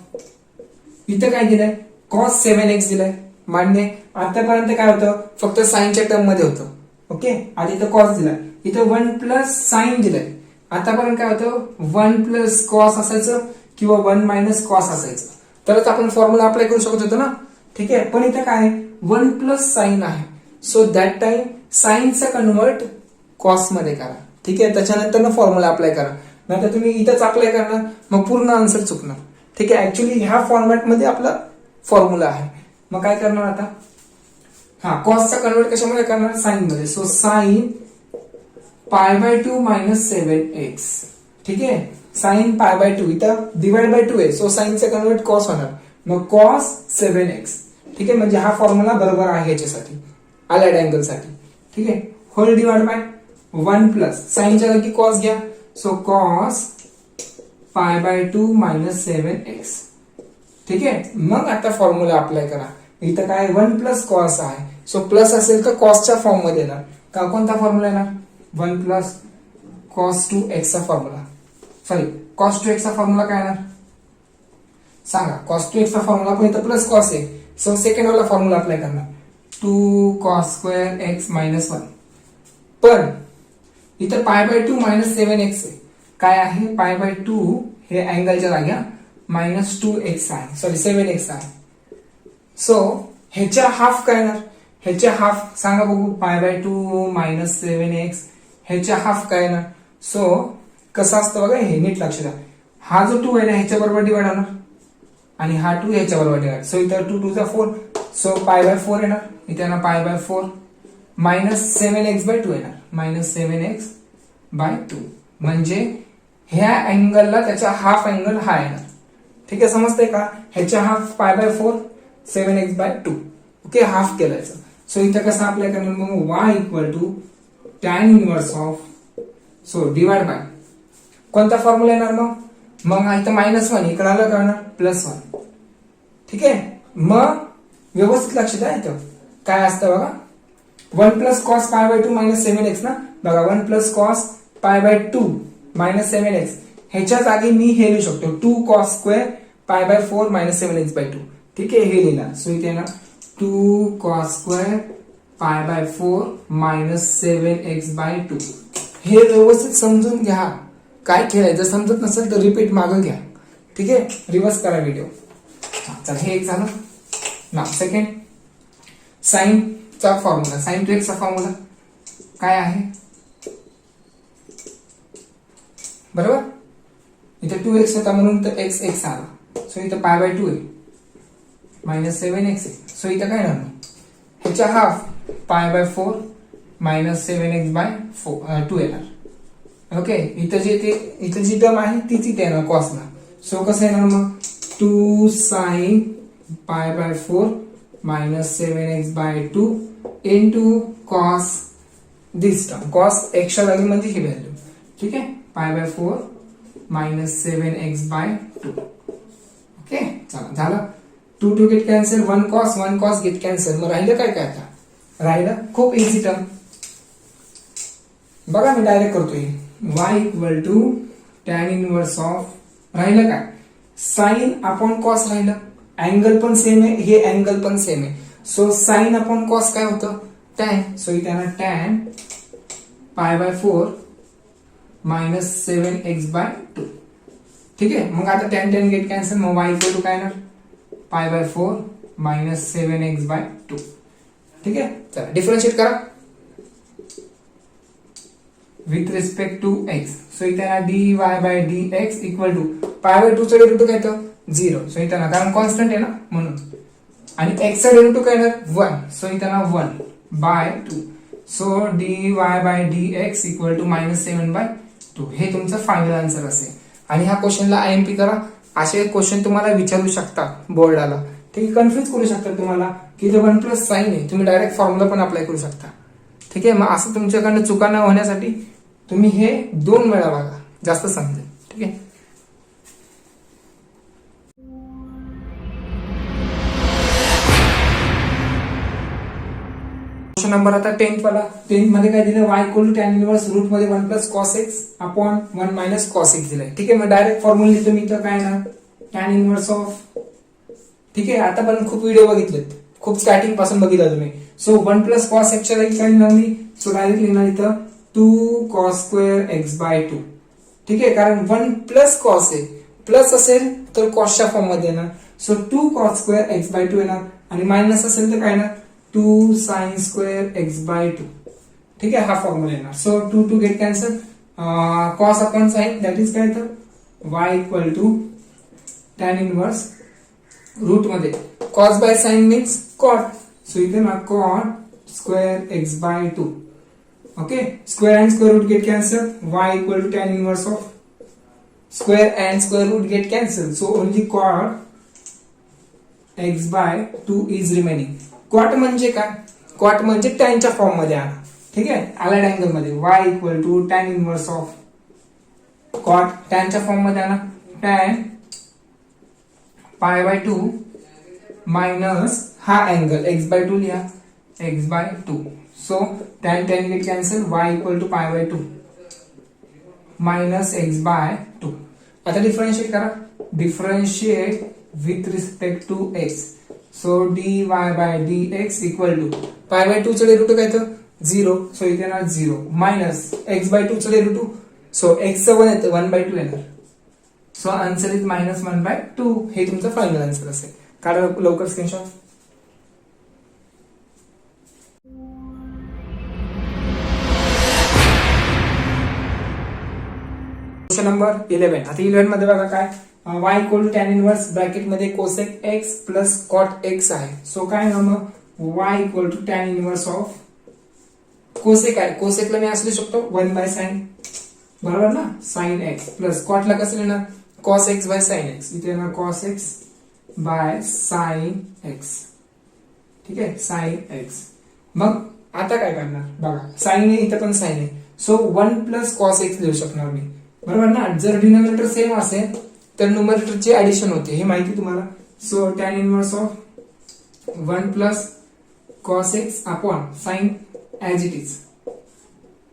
इथं काय दिलंय, cos 7x दिलंय. मान्य. आतापर्यंत काय होतं, फक्त साइनच्या टर्म मध्ये होतं. ओके, आणि इथं cos दिलाय, इथं 1 प्लस साइन दिलंय. आतापर्यंत काय होतं, 1 प्लस cos असायचं किंवा 1 मायनस cos असायचं, तरच आपण फॉर्म्युला अप्लाय करू शकत होतो ना. ठीक आहे. पण इथं काय 1 प्लस साइन आहे. सो दॅट टाइम साइनचा कन्वर्ट कॉस मध्ये करा. ठीक आहे. त्याच्यानंतर ना फॉर्म्युला अप्लाय करा, नाहीतर तुम्ही इथंच अप्लाय करणार, मग पूर्ण आन्सर चुकणार. ठीक आहे. ऍक्च्युली ह्या फॉर्मॅट मध्ये आपला फॉर्म्युला आहे. मग काय करणार आता, हा कॉसचा कन्वर्ट कशामध्ये करणार, साइन मध्ये. So sine π/2 minus 7x. ठीक आहे. साइन π/2 इथं डिवाइड बाय 2 आहे. सो साइनचा कन्वर्ट कॉस होणार, मग cos 7x. ठीक आहे. म्हणजे हा फॉर्म्युला बरोबर आहे याच्यासाठी, अलाइड अँगल साठी. ठीक आहे. होल डिवाइड बाय 1 प्लस साइनच्या जागी cos घ्या. So cos π/2 minus 7x. ठीक आहे. मग आता फॉर्म्युला अप्लाय करा. इथं काय 1 प्लस cos आहे. सो प्लस असेल तर कॉसच्या फॉर्म मध्ये येणार. का कोणता फॉर्म्युला येणार, 1 प्लस cos 2x चा फॉर्म्युला. सॉरी, cos 2x चा फॉर्म्युला काय येणार सांगा. cos 2x चा फॉर्म्युला पण इथं प्लस cos आहे. सो सेकंड वाला फॉर्म्युला अप्लाय करणार, 2 cos स्क्वेअर x मायनस 1. पण इथं π/2 मायनस 7x आहे. काय आहे, π/2 हे अँगलच्या जागी मायनस 2x आहे, सॉरी 7x आहे. सो ह्याच्या हाफ काय येणार, ह्याच्या हाफ सांगा बघू, π/2 मायनस 7x ह्याच्या हाफ काय येणार. सो कसं असतं बघा, हे नीट लक्ष द्या. हा जो 2 आहे ना ह्याच्या बरोबर डिवाइड होणार आणि हा 2 ह्याच्या बरोबर डिवाइड. सो इथं 2 2 जा 4. सो π/4 येणार. इथे ना π/4 मायनस 7x/2 येणार, मायनस 7x/2. म्हणजे ह्या अँगलला त्याचा हाफ अँगल हा येणार. ठीक आहे. समजतंय का, ह्याच्या हाफ π/4 7x/2. ओके, हाफ केलायचं. सो इथं कसं अप्लाय करणार मग y equal to tan inverse of, so divide by कोणता फॉर्म्युला येणार मग इथं -1 इकडे आलं करणार +1. ठीक आहे, मग व्यवस्थित लक्ष द्या. इथं काय असतं बघा, 1 + cos π/2 - 7x ना. बघा 1 + cos π/2 - 7x, ह्याच्या जागी मी हे लिहू शकतो 2 cos² π/4 - 7x/2. ठीक आहे, हे लिहिला. सो इथे ना 2 cos² π/4 - 7x/2. हे व्यवस्थित समजून घ्या काय केलंय. जर समजत नसेल तर रिपीट मागं घ्या. ठीक आहे, रिव्हर्स करा व्हिडिओ. चला, हे एक झालं ना. सेकंड, साईनचा फॉर्म्युला, साइन टू एक्सचा फॉर्म्युला काय आहे बरोबर. इथे 2x होता म्हणून तर x आला. सो इथं π/2 आहे -7x आहे. सो इथं काय राहणार, ह्याच्या हाफ π/4 - 7x/2 येणार. ओके, इथं जी टर्म आहे तीच इथे येणार कॉसला. सो कसं येणार मग 2 sin π/4 - 7x/2 into cos दिस टर्म. कॉस एक्सच्या जागी म्हणजे ही व्हॅल्यू. ठीक आहे, π/4 - 7x/2. ओके, चला झालं. 2 get cancel, 1 cos get cancel. मग राहिलं काय आता, राहिलं खूप इझी टर्म. बघा मी डायरेक्ट करतोय. y equal to tan inverse of, राहिलं काय साइन अपॉन कॉस राहिलं. अँगल पण सेम आहे, हे अँगल पण सेम आहे. सो साइन अपॉन कॉस काय होतं टॅन. सो इथे टॅन π/4 - 7x/2. ठीक आहे, मग आता टॅन गेट कॅन्सल. मग y इक्वल टू काय येणार π/4 - 7x/2. ठीक आहे, चला डिफरन्शिएट करा with respect to x. So इथे dy/dx इक्वल टू π/2 चा डेरिव्हेटिव्ह काय येतं 0. सो इथे कारण कॉन्स्टंट आहे ना म्हणून. आणि x चा डेरिव्हेटिव्ह काय येणार 1. सो इथे 1/2. So dy/dx equal to -7/2. हे तुमचं फायनल आन्सर असेल. आणि ह्या क्वेश्चनला IMP करा. असे क्वेश्चन तुम्हाला विचारू शकतात बोर्डाला. ठीक आहे, कन्फ्युज करू शकतात तुम्हाला की जे 1 + साइन आहे, तुम्ही डायरेक्ट फॉर्म्युला पण अप्लाय करू शकता. ठीक आहे, मग असं तुमच्याकडनं चुका न होण्यासाठी तुम्ही हे 2 वेळा बघा, जास्त समजेल. ठीक आहे, क्वेश्चन नंबर आता 10th वाला. 10th मध्ये काय दिलं, y equal to tan inverse root मध्ये 1 + cos x upon 1 - cos x दिलंय. ठीक आहे, मग डायरेक्ट फॉर्म्युला लिहितो मी. इथं काय ना टॅन इनवर्स ऑफ. ठीक आहे, आता पण खूप व्हिडिओ बघितलेत, खूप स्टार्टिंग पासून बघितला तुम्ही. सो 1 + cos x च्या जागी काय लिहिणार मी. सो डायरेक्ट लिहिणार इथं 2 cos² x/2. ठीक आहे, कारण 1 + cos आहे, प्लस असेल तर कॉसच्या फॉर्म मध्ये येणार. सो 2 cos² x/2 येणार. आणि मायनस असेल तर काय येणार 2 sin² x/2. ठीक आहे, हा फॉर्म्युला येणार. So 2 get cancel. Cos upon sine that is काय तर y equal to tan inverse root मध्ये cos by sine means cot. So इथे ना cot² x/2. Okay, square and square root get cancel. y equal to tan inverse of square and square root get cancel. So only cot x/2 is remaining. Cot म्हणजे काय, cot म्हणजे टॅनच्या form मध्ये आला. ठीक आहे, allied angle मध्ये. y equal to tan inverse of cot, टॅनच्या form मध्ये आला टॅन π/2 मायनस हा अँगल x/2 लिहा x/2. So tan get cancel. y equal to π/2 minus x/2. आता डिफरन्शिएट करा. Differentiate with respect to x. So dy/dx equal to π/2 चं derivative काय तर 0. सो इथे येणार 0 मायनस x/2 चं डेरिव्हेटिव्ह. सो x चं 1 येतं 1/2 येणार. So answer is -1/2. हे तुमचं फायनल आन्सर असेल. काढा लवकर स्क्रीनशॉट. Question number 11. आता 11 मध्ये बघा काय, y equal to tan inverse bracket मध्ये cosec x plus cot x आहे. सो काय ना मग y equal to tan inverse of cosec आहे. कोसेकला मी असू शकतो 1/sin, बरोबर ना, sin x प्लस कॉटला कसं लिहिणार cos x/sin x. इथे येणार cos x by sine x. ठीक आहे, साइन एक्स. मग आता काय करणार बघा, साइन आहे इथं पण साइन आहे, सो 1 प्लस कॉस एक्स लिहू शकणार मी, बरोबर ना. जर डिनॉमिनेटर सेम असेल तर न्यूमरेटरची ऍडिशन होते, हे माहिती तुम्हाला. So tan inverse of 1 plus cos x upon sine as it is.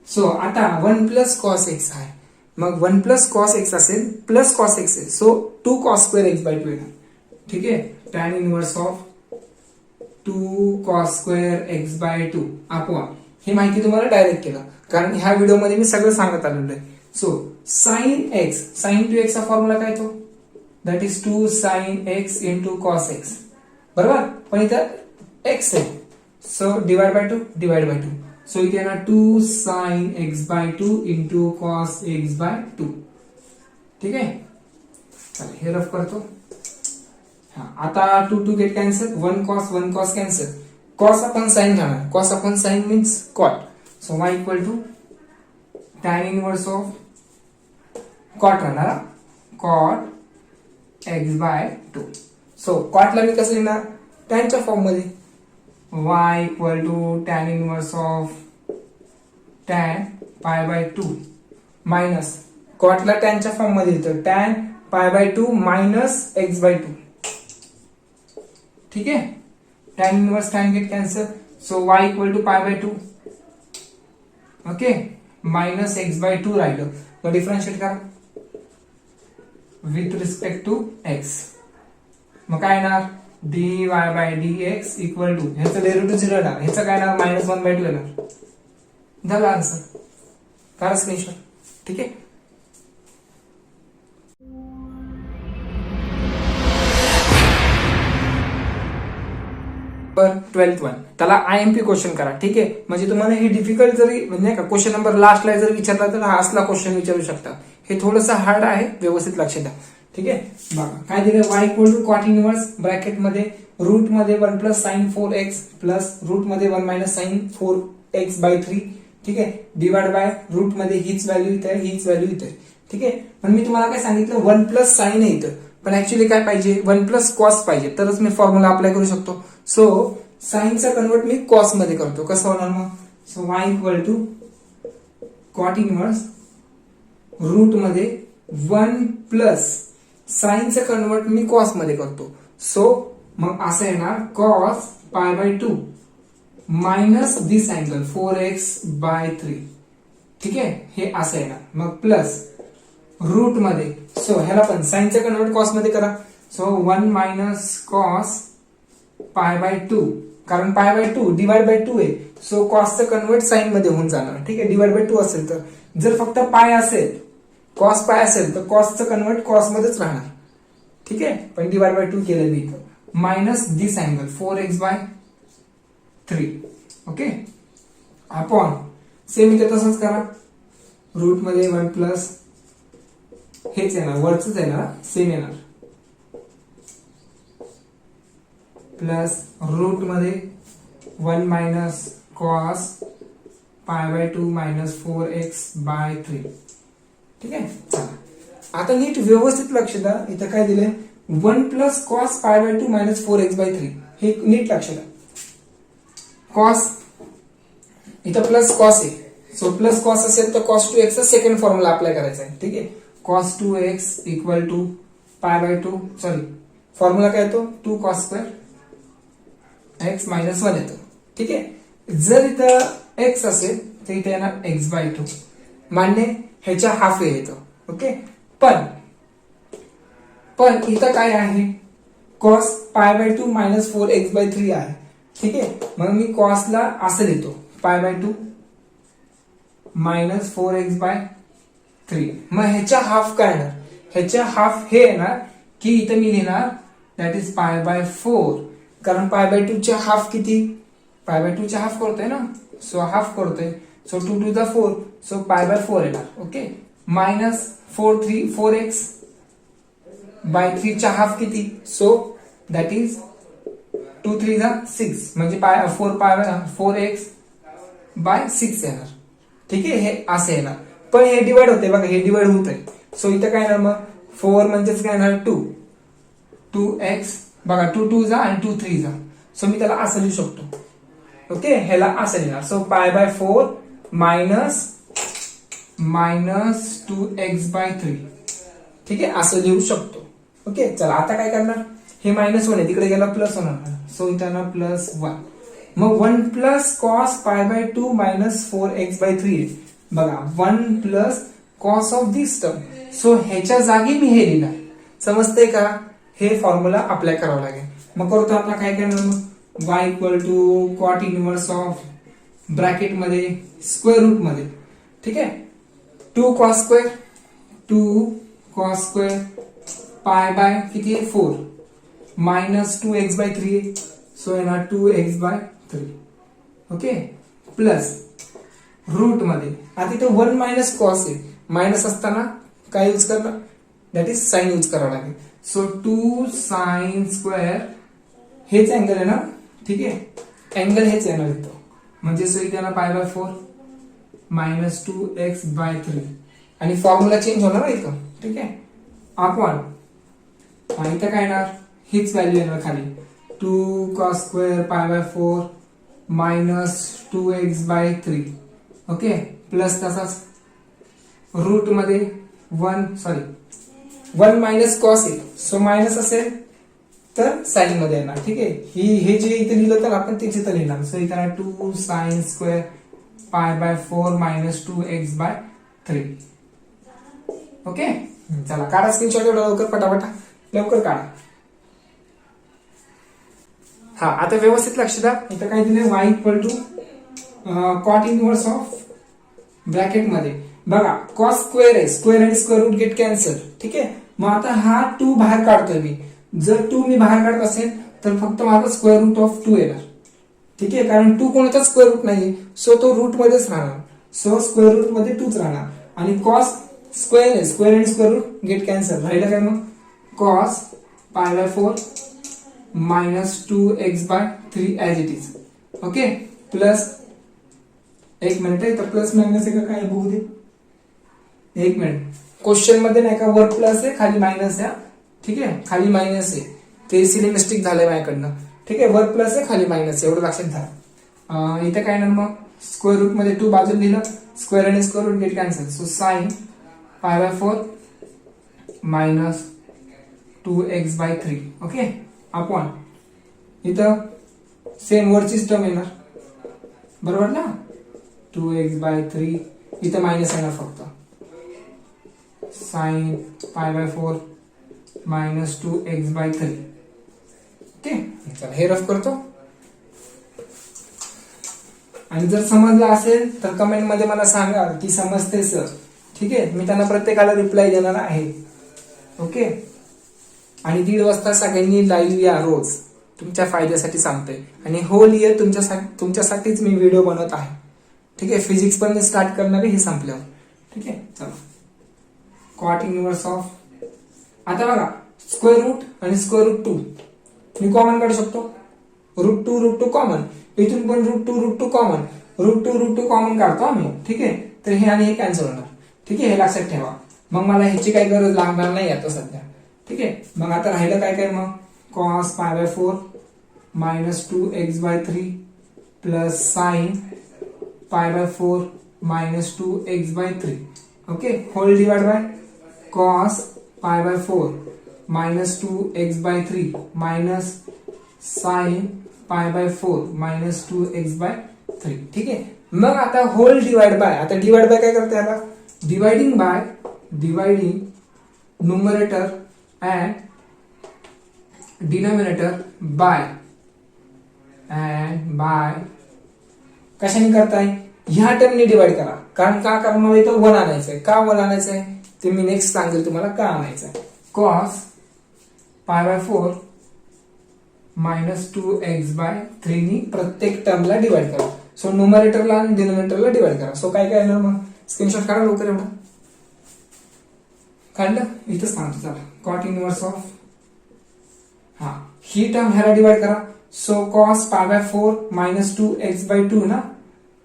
So आता 1 प्लस कॉस एक्स आहे, मग 1 प्लस कॉस एक्स असेल प्लस कॉस एक्स आहे, so 2 cos square x by 2 येणार. ठीक आहे, tan inverse of 2 cos square x by 2 upon, ही माहिती तुम्हाला डायरेक्ट केलं कारण ह्या व्हिडिओमध्ये मी सगळं सांगत आलेलो आहे. So sine x, sine two x चा फॉर्म्युला काय तो, that is 2 sine x into cos x, बरोबर. पण इथं एक्स आहे, so divide by 2 divide by 2. So इथे येणार 2 sine x by 2 into cos x by 2. ठीक आहे, चला हे रफ करतो. आता 2 get cancel, 1 cos cancel, cos upon sine राहणार, cos upon sine means cot. So y equal to tan inverse of cot राहणार, कॉट एक्स बाय 2. सो कॉटला मी कसं लिहिणार, टॅनच्या फॉर्म मध्ये, y equal to tan inverse of tan pi by 2 minus कॉटला टॅनच्या फॉर्म मध्ये लिहितो, tan pi by 2 minus X by 2. ठीक आहे, tan inverse tan get cancel, so y equal to pi by 2 okay minus X by 2 राहिलं, मग differentiate करा with respect to x. मग काय येणार, dy by dx equal to, ह्याचं derivative 0 येणार, ह्याचं काय येणार मायनस 1 बाय 2 येणार. झालं आन्सर, करा स्क्रीनशॉट. ठीक आहे, 12th वन त्याला IMP क्वेश्चन करा. ठीक आहे, म्हणजे तुम्हाला हे डिफिकल्ट जरी म्हणजे का क्वेश्चन नंबर लास्टला जर विचारला तर हा असला क्वेश्चन विचारू शकता. हे थोडंसं हार्ड आहे, व्यवस्थित लक्ष द्या. ठीक आहे, बघा काय दिलं, y equal to cot inverse bracket मध्ये रूट मध्ये 1 plus sign 4x plus root मध्ये 1 मायनस साइन 4x बाय 3. ठीक आहे, डिवाइड बाय रूट मध्ये हीच व्हॅल्यू इथे, हीच व्हॅल्यू इथे. ठीक आहे, पण मी तुम्हाला काय सांगितलं 1 प्लस साइन आहे इथं, पण ऍक्च्युअली काय पाहिजे 1 प्लस कॉस पाहिजे, तरच मी फॉर्म्युला अप्लाय करू शकतो. सो साइनचा कन्वर्ट मी कॉस मध्ये करतो, कसं होणार मग, so y equal to cot inverse root मध्ये 1 प्लस साइनचं कन्वर्ट मी कॉस मध्ये करतो. सो मग असं येणार cos pi by 2 minus this angle 4x by 3. ठीक आहे, हे असं येणार, मग प्लस रूट मध्ये, सो ह्याला पण साइनचं कन्वर्ट कॉस मध्ये करा. So 1 minus cos pi by 2, कारण पाय बाय 2 डिवाइड बाय 2 आहे, सो कॉसचं कन्वर्ट साइन मध्ये होऊन जाणार. ठीक आहे, डिवाइड बाय 2 असेल तर, जर फक्त पाय असेल कॉस पाय असेल तर कॉसचं कन्वर्ट कॉस मध्येच राहणार. ठीक आहे, पण डिवाइड बाय 2 केलं मी इथं, minus this angle 4x by 3. Okay, upon same इथे तसंच करा, रूट मध्ये 1 प्लस हेच येणार, वरच येणार, सेम येणार, प्लस रूट मध्ये 1 minus cos pi by 2 minus 4x by 3. ठीक आहे, चला आता नीट व्यवस्थित लक्ष द्या, इथं काय दिलंय 1 plus cos pi by 2 minus 4x by 3. हे नीट लक्ष द्या, कॉस इथं प्लस कॉस आहे, सो प्लस कॉस असेल तर कॉस 2x चा सेकंड फॉर्म्युला अप्लाय करायचा आहे. ठीक आहे, cos 2x equal to pi by 2, sorry formula काय येतो 2 कॉस स्क्वेअर एक्स मायनस 1 येतो. ठीक आहे, जर इथं एक्स असेल तर इथे येणार एक्स बाय 2, मान्य, ह्याच्या हाफ येतो. ओके, पण इथं काय आहे, cos pi by 2 minus 4x by 3 आहे. ठीक आहे, मग मी कॉसला असं लिहितो पाय बाय 2 मायनस 4x बाय 3. मग ह्याच्या हाफ काय येणार, ह्याच्या हाफ हे येणार की इथं मी लिहिणार दॅट इज पाय बाय 4, कारण पाय बाय 2 च्या हाफ किती, पाय बाय 2 च्या हाफ करतोय ना, सो हाफ करतोय, so 2 to the 4, so pi by 4 येणार. ओके, मायनस 4x बाय 3 च्या हाफ किती, सो दॅट इज 2 3 जा 6, म्हणजे 4x बाय 6 येणार. ठीक आहे, हे असं येणार, पण हे डिवाइड होते बघा, हे डिवाइड होत आहे, सो इथं काय येणार मग 4 म्हणजेच काय येणार 2, 2x बघा 2 2 जा आणि 2 3 जा. सो मी त्याला असं लिहू शकतो. ओके, ह्याला असं लिहिणार. So π/4 minus 2x/3. ठीक आहे, असं लिहू शकतो. ओके, चला आता काय करणार, हे -1 आहे तिकडे गेला प्लस होणार. सो इथं +1. मग 1 प्लस कॉस π/2 मायनस 4x/3 आहे. बघा 1 plus cos of this term. So ह्याच्या जागी मी हे लिहिणार. समजतंय का, हे फॉर्म्युला अप्लाय करावं लागेल. मग करतो आता काय करणार, मग y equal to cot inverse of bracket मध्ये स्क्वेअर रूट मध्ये. ठीक आहे, 2 cos स्क्वेअर किती आहे 4 मायनस 2x/3 आहे. सो येणार 2x/3. ओके, प्लस रूट मध्ये आता इथे 1 मायनस कॉस आहे. मायनस असताना काय यूज करणार, दॅट इज साइन यूज करावं लागेल. सो 2 sin स्क्वेअर, हेच अँगल आहे ना. ठीक आहे, अँगल हेच येणार इथं. म्हणजे सो इथे π/4 मायनस 2x/3 आणि फॉर्म्युला चेंज होणार इथं. ठीक आहे, आपण इथं काय येणार, हीच व्हॅल्यू येणार खाली. 2 cos square π/4 minus 2x/3. Okay, plus तसाच रूट मध्ये 1 मायनस कॉस आहे. सो मायनस असेल तर साइन मध्ये येणार. ठीक आहे, हे जे इथे लिहिलं तर आपण तेच इथं लिहिणार. सो इथं 2 sin square π/4 minus 2x/3. Okay, चला काढा स्क्रीनशॉट, एवढं लवकर पटापटा लवकर काढा. हा, आता व्यवस्थित लक्ष द्या. इथं काय दिलंय, y equal to cot inverse of bracket मध्ये. बघा कॉस स्क्वेअर आहे, स्क्वेअर आणि स्क्वेअर रूट गेट कॅन्सल. ठीक आहे, मग आता हा 2 बाहेर काढतोय मी. जर 2 मी बाहेर काढत असेल तर फक्त माझा स्क्वेअर रूट ऑफ 2 येणार. ठीक आहे, कारण 2 कोणताच स्क्वेअर रूट नाहीये. सो तो रूट मध्येच राहणार. सो स्क्वेअर रूट मध्ये 2च राहणार. आणि कॉस स्क्वेअर आहे, स्क्वेअर आणि स्क्वेअर रूट गेट कॅन्सल. राहिलं काय मग, cos π/4 minus 2x/3 as it is. Okay, plus, एक मिनिट आहे, तर प्लस मायनस आहे का काय बघू दे. एक मिनिट, क्वेश्चन मध्ये नाही का वर प्लस आहे खाली मायनस आहे. ठीक आहे, खाली मायनस आहे, ते सिली मिस्टेक झालंय माझ्याकडनं. ठीक आहे, वर प्लस आहे खाली मायनस आहे, एवढं लक्षात धरा. इथे काय ना, मग स्क्वेअर रूट मध्ये 2 बाजूला लिहिलं, स्क्वेअर आणि square root get cancel. So sine π/4 minus 2x/3. Okay, आपण इथं सेम वरचीच टर्म येणार, बरोबर ना. 2x/3 इथं मायनस येणार फक्त. Sign π/4 minus 2x/3. ओके, चला हे रफ करतो. आणि जर समजलं असेल तर कमेंट मध्ये मला सांगा की समजते सर. ठीक आहे, मी त्यांना प्रत्येकाला रिप्लाय देणार आहे. ओके, आणि 1:30 वाजता सगळ्यांनी लाईव्ह या रोज, तुमच्या फायद्यासाठी सांगतोय. आणि होल इयर तुमच्यासाठीच मी व्हिडिओ बनवत आहे. ठीक आहे, फिजिक्स पण मी स्टार्ट करणार आहे हे संपल्यावर. ठीक आहे, चला कॉट इनवर्स ऑफ, आता बघा स्क्वेअर रूट आणि स्क्वेअर रूट 2 मी कॉमन काढू शकतो. रूट टू कॉमन, इथून पण root two common, root two common काढतो आम्ही. ठीक आहे, तर हे आणि हे कॅन्सल होणार. ठीक आहे, हे लक्षात ठेवा. मग मला ह्याची काही गरज लागणार नाही आता सध्या. ठीक आहे, मग आता राहिलं काय काय, मग cos π/4 minus 2x/3 plus sine π/4 minus 2x/3. Okay, whole divide by cos π/4 minus 2x/3 minus sine π/4 minus 2x/3. ठीक आहे, मग आता होल डिवाइड बाय, आता डिवाइड बाय काय करता याला, dividing numerator and denominator by कशाने करताय, ह्या टर्मने डिवाइड करा. कारण मला इथं 1 आणायचंय. का 1 आणायचंय ते मी नेक्स्ट सांगेल तुम्हाला का आणायचंय. कॉस π/4 मायनस 2x/3 नी प्रत्येक टर्मला डिवाइड करा. सो न्यूमरेटरला आणि डिनोमिनेटरला डिवाइड करा. सो काय काय येणार, मग स्क्रीनशॉट काढा लवकर. एवढं काढलं, इथं सांगतो. चला कॉट इनवर्स ऑफ, हा ही टर्म ह्याला डिवाइड करा. सो कॉस π/4 मायनस 2x/2 ना,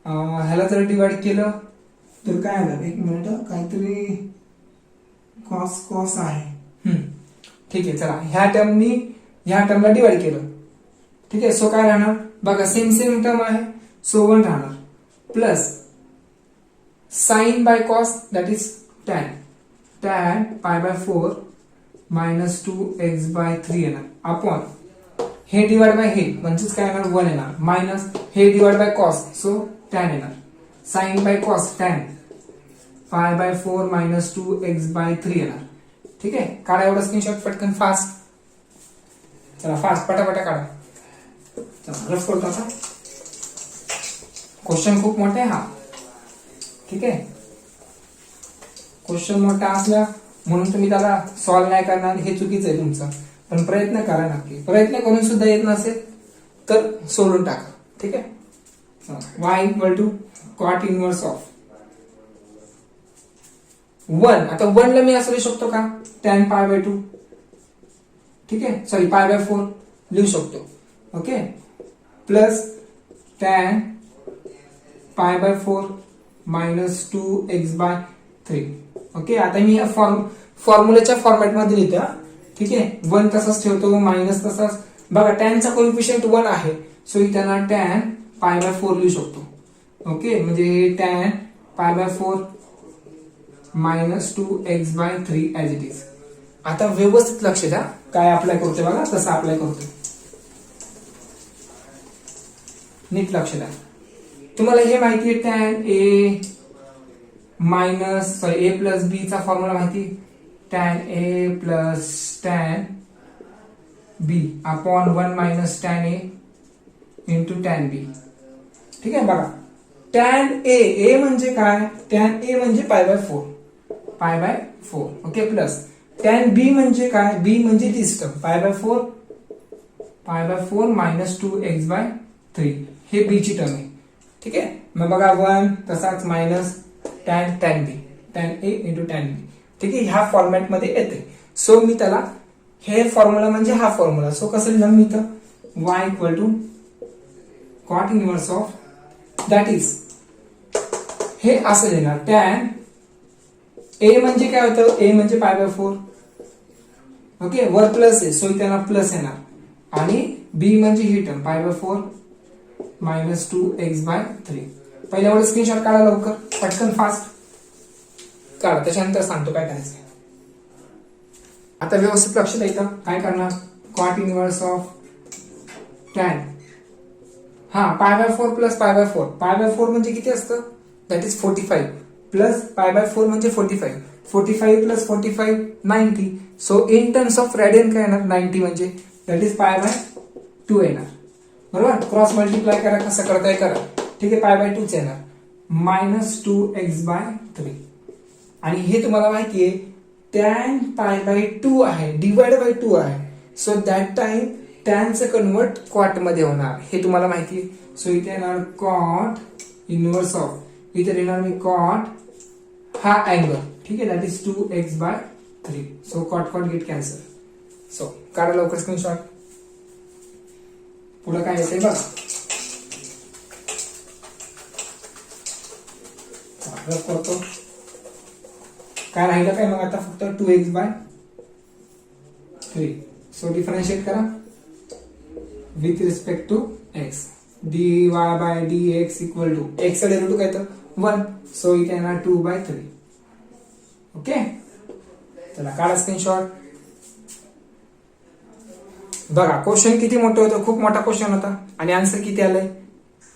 ह्याला जर डिवाइड केलं तर काय आलं, एक मिनिट, काहीतरी कॉस आहे. ठीक आहे, चला ह्या टर्मनी ह्या टर्मला डिवाइड केलं, ठीक आहे. सो काय राहणार बघा, सेम सेम टर्म आहे, सो 1 राहणार plus sign by cos that is tan pi by 4 minus 2x/3 येणार अपॉन हे डिवाइड बाय हे म्हणजेच काय येणार 1 येणार मायनस हे divide by cos so tan येणार sine by cos tan pi by 4 minus 2x/3 येणार. ठीक आहे. काढा एवढा स्क्रीनशॉट पटकन फास्ट. चला फास्ट पटापटा काढा. चला रफ करतो आता. क्वेश्चन खूप मोठा आहे हा. ठीक आहे. क्वेश्चन मोठा असला म्हणून तुम्ही त्याला सॉल्व्ह नाही करणार हे चुकीचं आहे तुमचं. पण प्रयत्न करा नक्की. प्रयत्न करून सुद्धा येत नसेल तर सोडून टाका. ठीक आहे. y = cot inverse of 1. आता 1 ला मी असं लिहू शकतो का tan π/2. ठीक आहे. सॉरी π/4 लिहू शकतो. Okay. Plus tan π/4 minus 2x/3. Okay. आता मी या फॉर्म्युलेच्या फॉर्मॅट मध्ये लिहितो. ठीक आहे. 1 तसाच ठेवतो मायनस तसाच. बघा tan चा कोएफिशियंट 1 आहे सो इथं tan π/4 लिहू शकतो. ओके. म्हणजे tan π/4 minus 2x/3 as it is. आता व्यवस्थित लक्ष द्या काय अप्लाय करतोय बघा तसं अप्लाय करतोय. नीट लक्ष द्या. तुम्हाला हे माहिती आहे tan a minus a plus b चा फॉर्म्युला माहिती tan a plus tan b upon 1 minus tan a into tan b. ठीक आहे. बघा tan a म्हणजे काय tan a म्हणजे π/4 ओके प्लस tan b म्हणजे काय b म्हणजे ती टर्म π/4 मायनस 2x/3 हे b ची टर्म आहे. ठीक आहे. मग बघा 1 तसाच minus tan b tan a into tan b. ठीक आहे. ह्या फॉर्मॅट मध्ये येते. सो मी त्याला हे फॉर्म्युला म्हणजे हा फॉर्म्युला सो कसं लिहिलं मी तर y = cot inverse of that is हे असं लिहिणार tan a म्हणजे काय होतं a म्हणजे π/4 ओके वर प्लस आहे सो त्यांना प्लस येणार आणि b म्हणजे ही टर्म π/4 मायनस 2x/3. पहिल्या वेळेस स्क्रीनशॉट काढा लवकर पटकन फास्ट काढा त्याच्यानंतर सांगतो काय करायचं. आता व्यवस्थित लक्ष द्यायचं काय करणार cot inverse of tan π/4 plus π/4 म्हणजे किती असतं दॅट इज 45 प्लस π/4 म्हणजे 45 plus 45 90. So in terms of radian काय येणार 90 म्हणजे दॅट इज π/2 येणार. बरोबर. क्रॉस मल्टिप्लाय करा कसं करताय करा. ठीक आहे. π/2 च येणार मायनस 2x/3 आणि हे तुम्हाला माहितीये tan π/2 आहे डिवाइड बाय 2 आहे सो दॅट टाइम tan चं कन्वर्ट कॉट मध्ये होणार हे तुम्हाला माहितीये. सो इथे येणार cot इनवर्स ऑफ इथे येणार मी cot हा अँगल. ठीक आहे. That is 2x/3 so cot gate cancel. So काढा लवकर स्क्रीनशॉट. पुढे काय येते बघा करतो काय राहिलं काय मग आता फक्त 2x/3 सो डिफरन्शिएट करा with respect to x dy/dx equal to x चा डेरिव्हेटिव्ह काय तर 1 सो इथे येणार 2/3. ओके. चला काढा स्क्रीनशॉट. बघा क्वेश्चन किती मोठं होतं खूप मोठा क्वेश्चन होता आणि आन्सर किती आलंय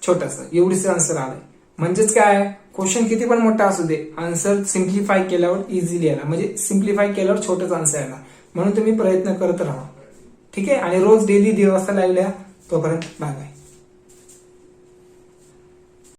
छोटंसं एवढीच आन्सर आलंय. म्हणजेच काय क्वेश्चन किती पण मोठा असू दे आन्सर सिम्प्लिफाय केल्यावर इझिली येणार म्हणजे सिम्प्लिफाय केल्यावर छोटंच आन्सर येणार. म्हणून तुम्ही प्रयत्न करत राहा. ठीक आहे. आणि रोज डेली 1:30 वाजता लाईव्ह या. तोपर्यंत बाय बाय.